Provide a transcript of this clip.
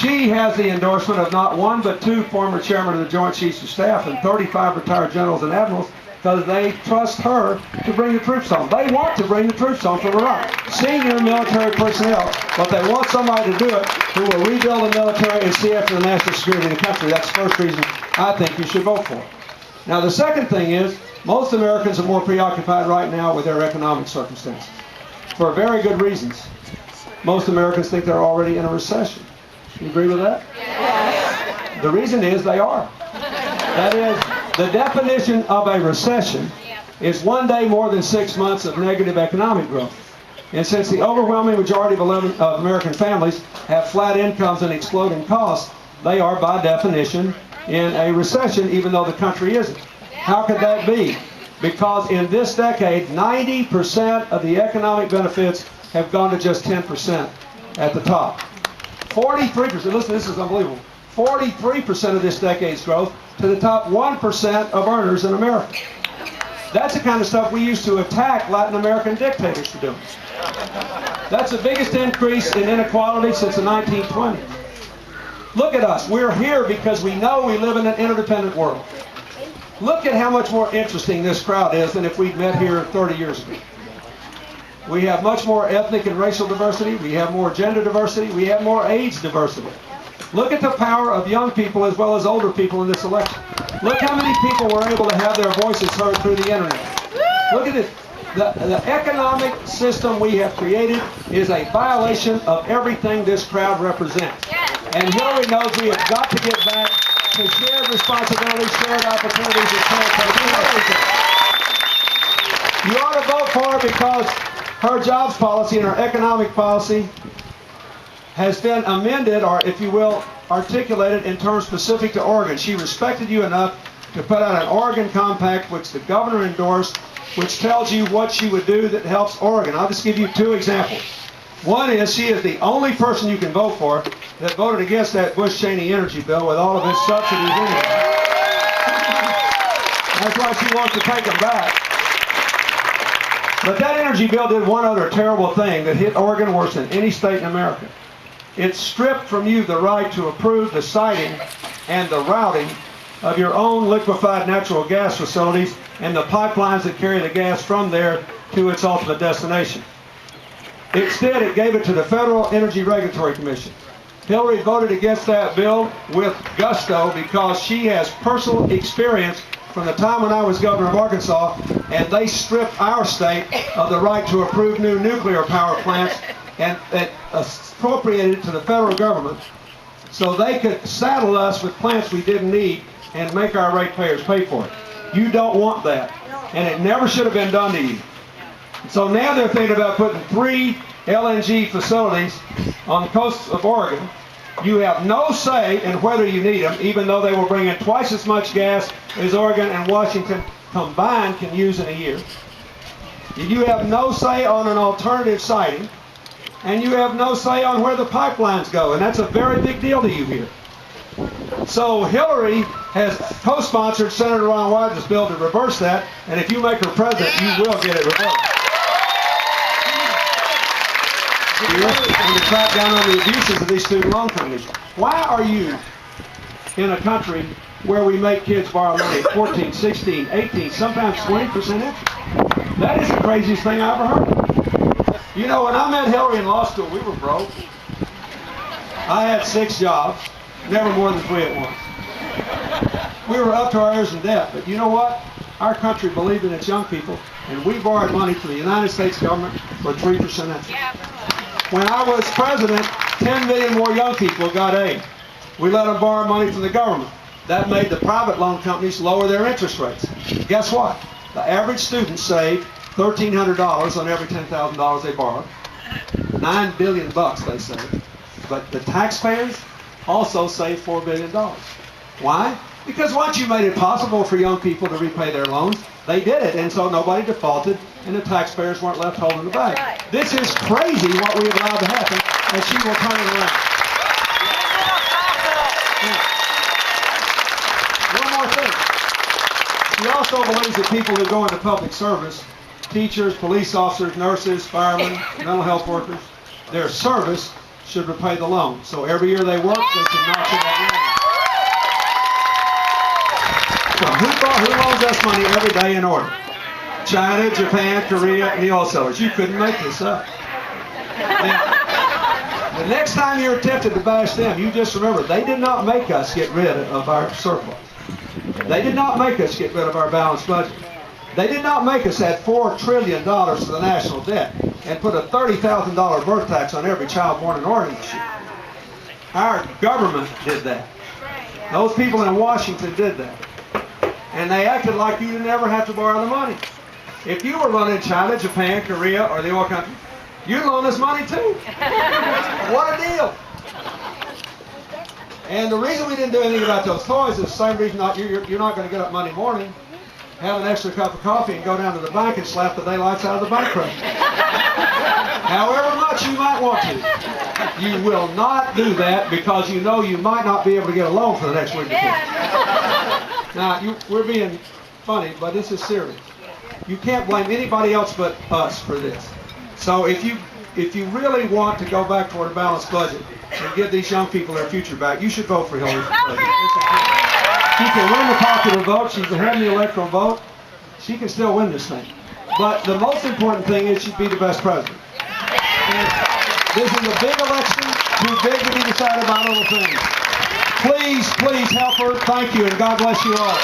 She has the endorsement of not one but two former chairmen of the Joint Chiefs of Staff and 35 retired generals and admirals, because they trust her to bring the troops home. They want to bring the troops home from Iraq. Senior military personnel, but they want somebody to do it who will rebuild the military and see after the national security of the country. That's the first reason I think you should vote for it. Now, the second thing is, most Americans are more preoccupied right now with their economic circumstances, for very good reasons. Most Americans think they're already in a recession. You agree with that? Yes. The reason is they are. That is, the definition of a recession is one day more than 6 months of negative economic growth. And since the overwhelming majority of American families have flat incomes and exploding costs, they are by definition in a recession, even though the country isn't. How could that be? Because in this decade, 90% of the economic benefits have gone to just 10% at the top. 43%, listen, this is unbelievable, 43% of this decade's growth to the top 1% of earners in America. That's the kind of stuff we used to attack Latin American dictators for doing. That's the biggest increase in inequality since the 1920s. Look at us. We're here because we know we live in an interdependent world. Look at how much more interesting this crowd is than if we'd met here 30 years ago. We have much more ethnic and racial diversity. We have more gender diversity. We have more age diversity. Look at the power of young people as well as older people in this election. Look how many people were able to have their voices heard through the internet. Look at this. The economic system we have created is a violation of everything this crowd represents. And Hillary knows we have got to get back to shared responsibility, shared opportunities, and shared capabilities. You ought to vote for her because her jobs policy and her economic policy has been amended, or if you will, articulated in terms specific to Oregon. She respected you enough to put out an Oregon compact, which the governor endorsed, which tells you what she would do that helps Oregon. I'll just give you two examples. One is she is the only person you can vote for that voted against that Bush-Cheney energy bill with all of its subsidies in it. That's why she wants to take them back. But that energy bill did one other terrible thing that hit Oregon worse than any state in America. It stripped from you the right to approve the siting and the routing of your own liquefied natural gas facilities and the pipelines that carry the gas from there to its ultimate destination. Instead, it gave it to the Federal Energy Regulatory Commission. Hillary voted against that bill with gusto because she has personal experience from the time when I was governor of Arkansas, and they stripped our state of the right to approve new nuclear power plants and appropriated it to the federal government so they could saddle us with plants we didn't need and make our ratepayers pay for it. You don't want that, and it never should have been done to you. So now they're thinking about putting 3 LNG facilities on the coast of Oregon. You have no say in whether you need them, even though they will bring in twice as much gas as Oregon and Washington combined can use in a year. You have no say on an alternative siting, and you have no say on where the pipelines go, and that's a very big deal to you here. So Hillary has co-sponsored Senator Ron Wyden's bill to reverse that, and if you make her president, you will get it reversed. And to crack down on the abuses of these student loan companies. Why are you in a country where we make kids borrow money at 14, 16, 18, sometimes 20% interest? That is the craziest thing I ever heard. You know, when I met Hillary in law school, we were broke. I had 6 jobs, never more than 3 at once. We were up to our ears in debt, but you know what? Our country believed in its young people, and we borrowed money from the United States government for 3% interest. When I was president, 10 million more young people got aid. We let them borrow money from the government. That made the private loan companies lower their interest rates. Guess what? The average student saved $1,300 on every $10,000 they borrowed. $9 billion they saved. But the taxpayers also saved $4 billion. Why? Because once you made it possible for young people to repay their loans, they did it, and so nobody defaulted, and the taxpayers weren't left holding the bag. Right. This is crazy what we allowed to happen, and she will turn it around. Now, one more thing. She also believes that people who go into public service, teachers, police officers, nurses, firemen, mental health workers, their service should repay the loan. So every year they work, they should knock in that loan. So who loans us money every day in order? China, Japan, Korea, and the oil sellers. You couldn't make this up. Now, the next time you're tempted to bash them, you just remember, they did not make us get rid of our surplus. They did not make us get rid of our balanced budget. They did not make us add $4 trillion to the national debt and put a $30,000 birth tax on every child born in Oregon this year. Our government did that. Those people in Washington did that. And they acted like you didn't ever have to borrow the money. If you were running China, Japan, Korea, or the oil country, you'd loan us money too. What a deal. And the reason we didn't do anything about those toys is the same reason you're not going to get up Monday morning, have an extra cup of coffee, and go down to the bank and slap the daylights out of the bank credit. However much you might want to, you will not do that because you know you might not be able to get a loan for the next week or two. Now, we're being funny, but this is serious. You can't blame anybody else but us for this. So if you really want to go back toward a balanced budget and give these young people their future back, you should vote for Hillary for president. She can win the popular vote. She's ahead in the electoral vote. She can still win this thing. But the most important thing is she'd be the best president. And this is a big election, too big to be decided by little things. Please, please help her. Thank you, and God bless you all.